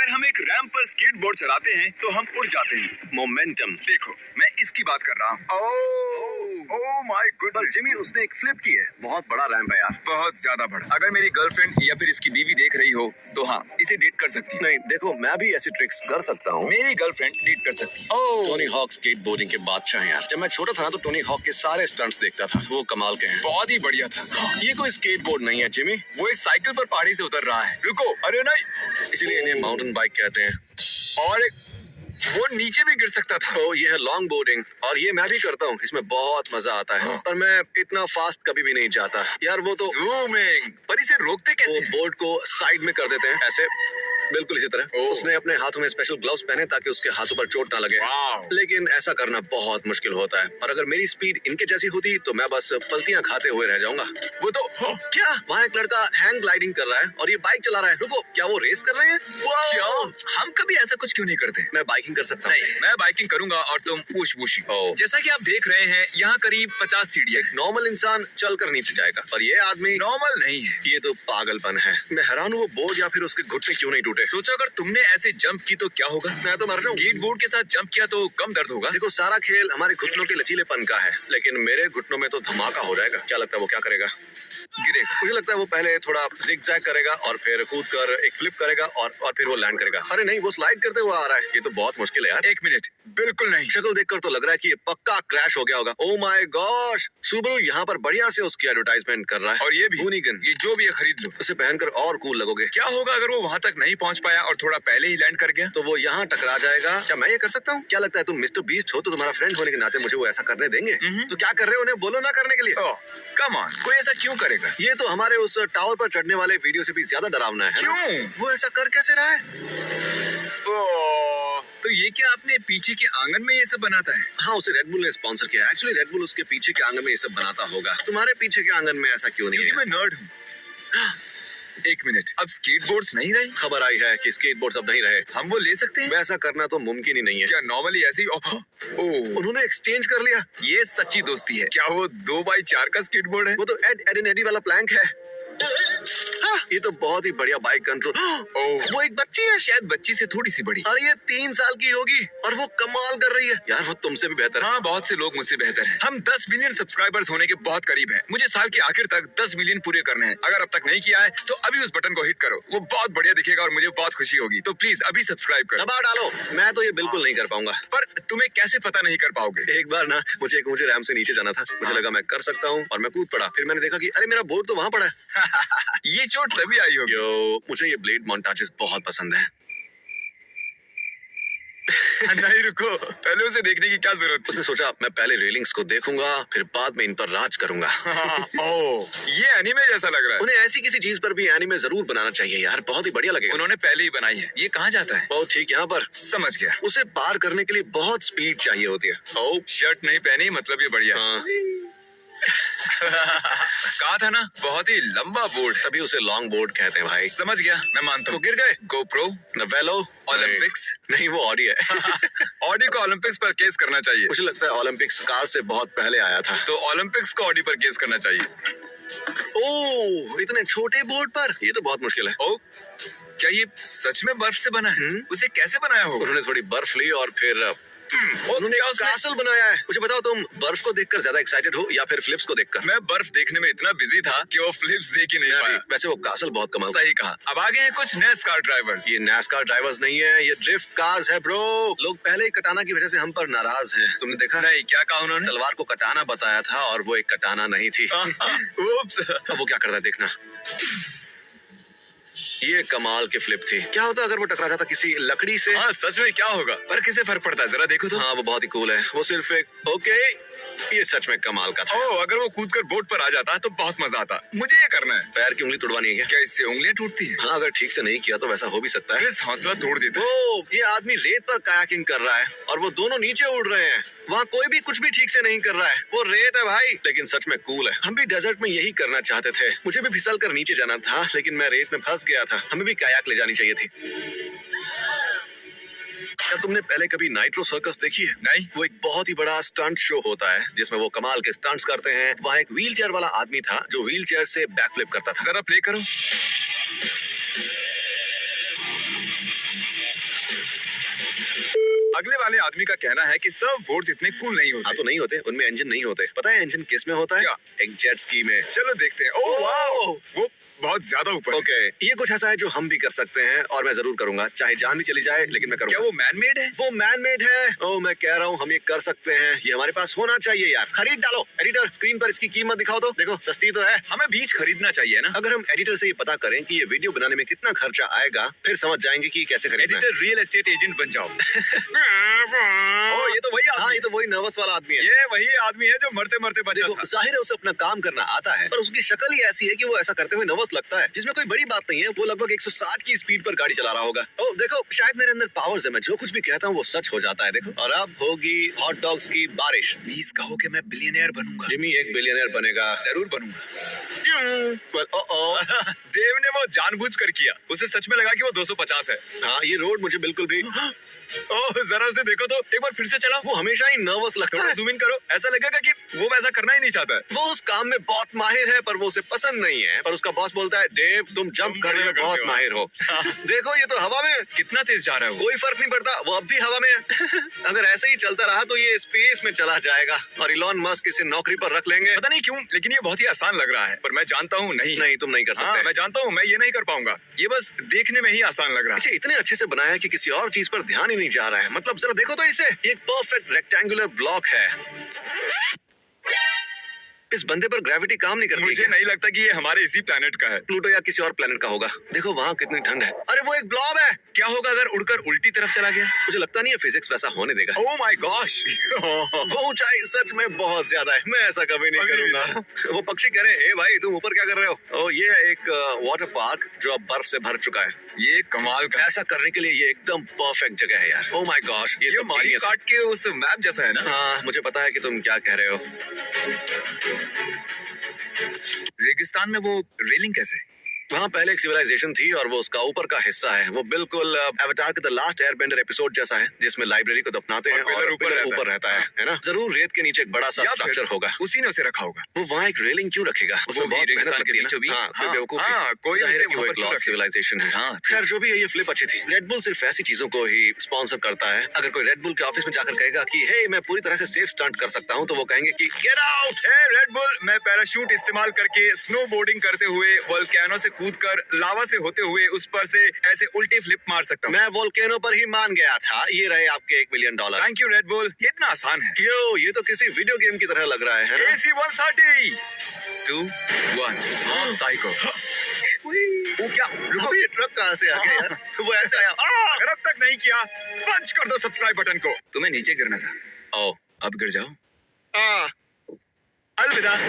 अगर हम एक रैंप पर स्केट बोर्ड चलाते हैं तो हम उड़ जाते हैं। मोमेंटम देखो, मैं इसकी बात कर रहा हूँ। ओह माय गॉड जिमी, उसने एक फ्लिप की है। बहुत बड़ा रैंप है यार, बहुत ज्यादा बड़ा। अगर मेरी गर्लफ्रेंड या फिर इसकी बीवी देख रही हो तो हाँ, इसे डेट कर सकती है। नहीं देखो, मैं भी ऐसी ट्रिक्स कर सकता हूँ। मेरी गर्लफ्रेंड डेट कर सकती है। टोनी हॉक स्केटबोर्डिंग के बादशाह हैं यार। जब मैं छोटा था ना तो टोनी हॉक के सारे स्टंट्स देखता था, वो कमाल के हैं। बहुत ही बढ़िया था। ये कोई स्केटबोर्ड नहीं है जिमी, वो एक साइकिल पर पहाड़ी से उतर रहा है। रुको, अरे नहीं, इसलिए इन्हें माउंटेन बाइक कहते हैं। और वो नीचे भी गिर सकता था। तो ये है लॉन्ग बोर्डिंग, और ये मैं भी करता हूँ। इसमें बहुत मजा आता है, पर मैं इतना फास्ट कभी भी नहीं जाता यार। वो तो ज़ूमिंग, पर इसे रोकते कैसे? वो बोर्ड को साइड में कर देते हैं ऐसे, बिल्कुल इसी तरह। उसने अपने हाथों में स्पेशल ग्लव्स पहने ताकि उसके हाथों पर चोट ना लगे। लेकिन ऐसा करना बहुत मुश्किल होता है, और अगर मेरी स्पीड इनके जैसी होती तो मैं बस पलटियां खाते हुए रह जाऊंगा। वो तो क्या, वहाँ एक लड़का हैंग ग्लाइडिंग कर रहा है और ये बाइक चला रहा है। रुको, क्या वो रेस कर रहे हैं? क्या? हम कभी ऐसा कुछ क्यों नहीं करते? मैं बाइकिंग कर सकता हूँ। नहीं, मैं बाइकिंग करूंगा और तुम पुश पुशी। जैसा कि आप देख रहे हैं, यहाँ करीब 50 सीढ़ियाँ। नॉर्मल इंसान चलकर नीचे जाएगा, पर ये आदमी नॉर्मल नहीं है। ये तो पागलपन है। मैं हैरान हूँ वो बोर्ड या फिर उसके घुटने क्यों नहीं टूटे। सोचो, अगर तुमने ऐसे जंप की तो क्या होगा? मैं तो मर जाऊं। स्केट बोर्ड के साथ जंप किया तो कम दर्द होगा। देखो, सारा खेल हमारे घुटनों के लचीलेपन का है, लेकिन मेरे घुटनों में तो धमाका हो जाएगा। क्या लगता है वो क्या करेगा? गिरेगा। मुझे लगता है वो पहले थोड़ा जिगजैग करेगा और फिर कूद कर एक फ्लिप करेगा और फिर वो लैंड करेगा। अरे नहीं, वो स्लाइड करते हुए आ रहा है। ये तो बहुत मुश्किल है यार। एक मिनट, बिल्कुल नहीं। शक्ल देखकर तो लग रहा है कि ये पक्का क्रैश हो गया होगा। ओह माय गॉश, सुबारू यहाँ पर बढ़िया से उसकी एडवर्टाइजमेंट कर रहा है। और ये भी हूनिगन, ये जो भी है खरीद लो। उसे पहनकर और कूल लगोगे। क्या होगा अगर वो वहाँ तक नहीं पहुँच पाया और थोड़ा पहले ही लैंड कर गया? तो वो यहाँ टकरा जाएगा। क्या मैं ये कर सकता हूँ? क्या लगता है तुम मिस्टर बीस्ट हो तो तुम्हारा फ्रेंड होने के नाते मुझे वो ऐसा करने देंगे? तो क्या कर रहे हो? उन्हें बोलो ना करने के लिए। कम ऑन, कोई ऐसा क्यों करेगा? ये तो हमारे उस टावर पर चढ़ने वाले वीडियो से भी ज्यादा डरावना है। क्यों? वो ऐसा कर कैसे रहा है? तो ये क्या आपने पीछे के आंगन में ये सब बनाता है? हाँ, उसे रेड बुल ने स्पॉन्सर किया। एक्चुअली रेड बुल उसके पीछे के आंगन में ये सब बनाता होगा। तुम्हारे पीछे के आंगन में ऐसा क्यों नहीं है? क्योंकि मैं नर्ड हूँ। एक मिनट, अब स्केटबोर्ड्स नहीं रहे? खबर आई है कि स्केटबोर्ड्स अब नहीं रहे। हम वो ले सकते हैं? वैसा करना तो मुमकिन ही नहीं है। क्या नॉर्मली ऐसे ही? उन्होंने एक्सचेंज कर लिया। ये सच्ची दोस्ती है। क्या वो 2x4 का स्केटबोर्ड है? वो तो एड एडी वाला प्लैंक है। ये तो बहुत ही बढ़िया बाइक कंट्रोल। वो एक बच्ची है, शायद बच्ची से थोड़ी सी बड़ी। और ये 3 साल की होगी और वो कमाल कर रही है यार। वो तुमसे भी बेहतर है। हाँ, बहुत से लोग मुझसे बेहतर हैं। हम 10 मिलियन सब्सक्राइबर्स होने के बहुत करीब हैं। मुझे साल के आखिर तक 10 मिलियन पूरे करने हैं। अगर अब तक नहीं किया है तो अभी उस बटन को हिट करो। वो बहुत बढ़िया दिखेगा और मुझे बहुत खुशी होगी। तो प्लीज अभी सब्सक्राइब करो। दबा डालो। मैं तो ये बिल्कुल नहीं कर पाऊंगा। पर तुम्हें कैसे पता नहीं कर पाओगे? एक बार ना मुझे एक ऊंचे रैंप से नीचे जाना था। मुझे लगा मैं कर सकता हूँ और मैं कूद पड़ा। फिर मैंने देखा कि अरे मेरा बोर्ड तो वहाँ पड़ा है। ये चोट तभी आई होगी। मुझे ये ब्लेड मोन्टाजेस बहुत पसंद है। नहीं रुको, पहले उसे देखने की क्या जरूरत थी? उसने सोचा मैं पहले रेलिंग्स को देखूंगा, फिर बाद में इन पर राज करूंगा। ये एनीमे जैसा लग रहा है। उन्हें ऐसी किसी चीज पर भी एनीमे जरूर बनाना चाहिए यार, बहुत ही बढ़िया लगेगा। उन्होंने पहले ही बनाई है। ये कहाँ जाता है? बहुत ठीक, यहाँ पर। समझ गया। उसे पार करने के लिए बहुत स्पीड चाहिए होती है। शर्ट नहीं पहनी मतलब ये बढ़िया। कहा था ना, बहुत ही लंबा बोर्ड है, तभी उसे लॉन्ग बोर्ड कहते हैं भाई। समझ गया, मैं मानता हूँ। गिर गए। गोप्रो, नवेलो, ओलंपिक्स। नहीं वो ऑडी है। ऑडी को ओलंपिक्स पर केस करना चाहिए। मुझे लगता है ओलंपिक्स कार से बहुत पहले आया था। तो ओलंपिक्स को ऑडी पर केस करना चाहिए। ओह, इतने छोटे बोर्ड पर ये तो बहुत मुश्किल है। ओ, क्या ये सच में बर्फ से बना है? उसे कैसे बनाया होगा? उन्होंने थोड़ी बर्फ ली और फिर उन्होंने कासल बनाया है। मुझे बताओ, तुम बर्फ को देखकर ज्यादा एक्साइटेड हो या फिर फ्लिप्स को देखकर? मैं बर्फ देखने में इतना बिजी था कि वो फ्लिप्स देख ही नहीं पाया। वैसे वो कासल बहुत कमाल। सही कहा। अब आगे हैं कुछ नैसकार ड्राइवर्स। ये नैसकार ड्राइवर्स नहीं है, ये ड्रिफ्ट कार्स है ब्रो। लोग पहले ही कटाना की वजह से हम पर नाराज हैं। तुमने देखा? नहीं, क्या कहा उन्होंने? तलवार को कटाना बताया था और वो एक कटाना नहीं थी। उप्स। अब वो क्या करता है देखना। ये कमाल की फ्लिप थी। क्या होता अगर वो टकरा जाता किसी लकड़ी से? हाँ, सच में क्या होगा? पर किसे फर्क पड़ता है, जरा देखो तो। हाँ, वो बहुत ही कूल है। वो सिर्फ एक ओके, ये सच में कमाल का था। अगर वो कूदकर बोट पर आ जाता तो बहुत मजा आता। मुझे ये करना है। पैर की उंगली तुड़वानी है क्या? क्या इससे उंगलियां टूटती हैं? हाँ, अगर ठीक से नहीं किया तो वैसा हो भी सकता है। इस हौसला तोड़ देते। ये आदमी रेत पर कायाकिंग कर रहा है और वो दोनों नीचे उड़ रहे हैं। वहाँ कोई भी कुछ भी ठीक से नहीं कर रहा है। वो रेत है भाई, लेकिन सच में कूल है। हम भी डेजर्ट में यही करना चाहते थे। मुझे भी फिसल कर नीचे जाना था, लेकिन मैं रेत में फंस गया था। हमें भी कायाक ले जानी चाहिए थी। क्या तुमने पहले कभी नाइट्रो सर्कस देखी है? नहीं। वो एक बहुत ही बड़ा स्टंट शो होता है जिसमें वो कमाल के स्टंट्स करते हैं। वहाँ एक व्हील चेयर वाला आदमी था जो व्हील चेयर से बैक फ्लिप करता था। जरा प्ले करो। अगले वाले आदमी का कहना है कि सर्फ बोर्ड्स इतने कूल नहीं होते। हाँ तो नहीं होते, उनमें इंजन नहीं होते। पता है इंजन किस में होता है? क्या? एक जेट स्की में। चलो देखते हैं। ओह वाओ, वो बहुत ज्यादा ऊपर है। ओके, ये कुछ ऐसा है जो हम भी कर सकते हैं और मैं जरूर करूंगा, चाहे जान भी चली जाए, लेकिन मैं करूंगा। क्या वो मैन मेड है? वो मैन मेड है। ओह मैं कह रहा हूँ हम ये कर सकते हैं, ये हमारे पास होना चाहिए यार। खरीद डालो। एडिटर स्क्रीन पर इसकी कीमत दिखाओ तो। देखो सस्ती तो है। हमें बीज खरीदना चाहिए ना। अगर हम एडिटर से ये पता करें कि ये वीडियो बनाने में कितना खर्चा आएगा, फिर समझ जाएंगे कि कैसे खरीदना है। एडिटर रियल एस्टेट एजेंट बन जाओ। ओ, ये तो वही हाँ आदमी ये तो वही नर्वस वाला आदमी है। ये वही आदमी है जो मरते मरते बचा देखो था। जाहिर है उसे अपना काम करना आता है, पर उसकी शक्ल ही ऐसी है कि वो ऐसा करते हुए नर्वस लगता है, जिसमें कोई बड़ी बात नहीं है। वो लगभग 160 की स्पीड पर गाड़ी चला रहा होगा। ओ देखो शायद मेरे अंदर पावर्स है, मैं जो कुछ भी कहता हूँ वो सच हो जाता है। देखो और अब होगी हॉट डॉग्स की बारिश। प्लीज कहो कि मैं बिलियनियर बनूंगा। जिमी एक बिलियनर बनेगा। जरूर बनूंगा। हाँ देव ने वो जानबूझ कर किया। उसे सच में लगा कि वो 250 है। ये रोड मुझे बिल्कुल भी ओह जरा उसे देखो तो, एक बार फिर से चला। वो हमेशा ही नर्वस लगता थोड़ा है। जूम इन करो, ऐसा लगेगा कि वो वैसा करना ही नहीं चाहता है। वो उस काम में बहुत माहिर है, पर वो उसे पसंद नहीं है। पर उसका बॉस बोलता है देव तुम जंप करने में बहुत माहिर हो। देखो ये तो हवा में कितना तेज जा रहा है वो। कोई फर्क नहीं पड़ता, वो अब भी हवा में है। अगर ऐसे ही चलता रहा तो ये स्पेस में चला जाएगा और इलॉन मस्क इसे नौकरी पर रख लेंगे। पता नहीं क्यों, लेकिन ये बहुत ही आसान लग रहा है। पर मैं जानता हूँ नहीं। नहीं तुम नहीं कर हाँ, सकते। मैं जानता हूँ मैं ये नहीं कर पाऊंगा। ये बस देखने में ही आसान लग रहा है। इसे इतने अच्छे से बनाया है कि किसी और चीज पर ध्यान ही नहीं जा रहा है। मतलब जरा देखो तो इसे, ये एक परफेक्ट रेक्टेंगुलर ब्लॉक है। इस बंदे पर ग्रेविटी काम नहीं करती। मुझे नहीं लगता कि ये हमारे इसी प्लेनेट का है। प्लूटो या किसी और प्लेनेट का होगा। देखो वहाँ कितनी ठंड है। अरे वो एक ब्लॉब है। क्या होगा अगर उड़कर उल्टी तरफ चला गया? मुझे लगता नहीं है फिजिक्स वैसा होने देगा। Oh my gosh. वो ऊंचाई सच में बहुत ज्यादा है, मैं ऐसा कभी नहीं अभी भी करूंगा। वो पक्षी कह रहे हैं ए भाई तुम ऊपर क्या कर रहे हो? ये है एक वाटर पार्क जो अब बर्फ से भर चुका है। ये कमाल का। ऐसा करने के लिए ये एकदम परफेक्ट जगह है यार। ओह माय गॉश ये सब मारियो genius है। कार्ट के उस मैप जैसा है ना। हाँ मुझे पता है कि तुम क्या कह रहे हो। रेगिस्तान में वो रेलिंग कैसे? वहाँ पहले एक सिविलाइजेशन थी और वो उसका ऊपर का हिस्सा है। वो बिल्कुल एवाटार के द लास्ट एयरबेंडर एपिसोड जैसा है, जिसमें लाइब्रेरी को दफनाते हैं और पिलर ऊपर रहता है ना। जरूर रेत के नीचे एक बड़ा सा या स्ट्रक्चर फिर होगा। उसी ने उसे रखा होगा। वो वहाँ एक रेलिंग क्यों रखेगा? उसमें वो भी बहुत मेहनत रेगिस्तान के लगती है ना। बीचों बीच। हाँ, कोई हाँ, बेवकूफी। हाँ, कोई जाहिर है उसे कि वो वहाँ एक पर क्यों लॉस्ट रखे? सिविलाइजेशन है। हाँ, खैर जो भी है, ये फ्लिप अच्छी थी। रेडबुल सिर्फ ऐसी चीजों को ही स्पॉन्सर करता है। अगर कोई रेडबुल के ऑफिस में जाकर कहेगा कि हे मैं पूरी तरह से सेफ स्टंट कर सकता हूँ, तो वो कहेंगे कि गेट आउट। हे रेड बुल, मैं पैराशूट इस्तेमाल करके स्नो बोर्डिंग करते हुए वोल्केनो से कूदकर लावा से होते हुए उस पर से ऐसे उल्टी फ्लिप मार सकता हूँ। मैं वोल्केनो पर ही मान गया था। ये रहे आपके $1 million. Thank you read bull, ये इतना आसान है। यो ये तो किसी वीडियो गेम की तरह लग रहा है ना? AC 130 2 1 psycho. वो क्या? रुको ये ट्रक कहाँ से आ गया यार? वो ऐसे आया। अगर अब तक नहीं किया, पंच कर दो सब्सक्राइब बटन को। तुम्हें नीचे गिरना था। ओ अब गिर जाओ। आ अलविदा।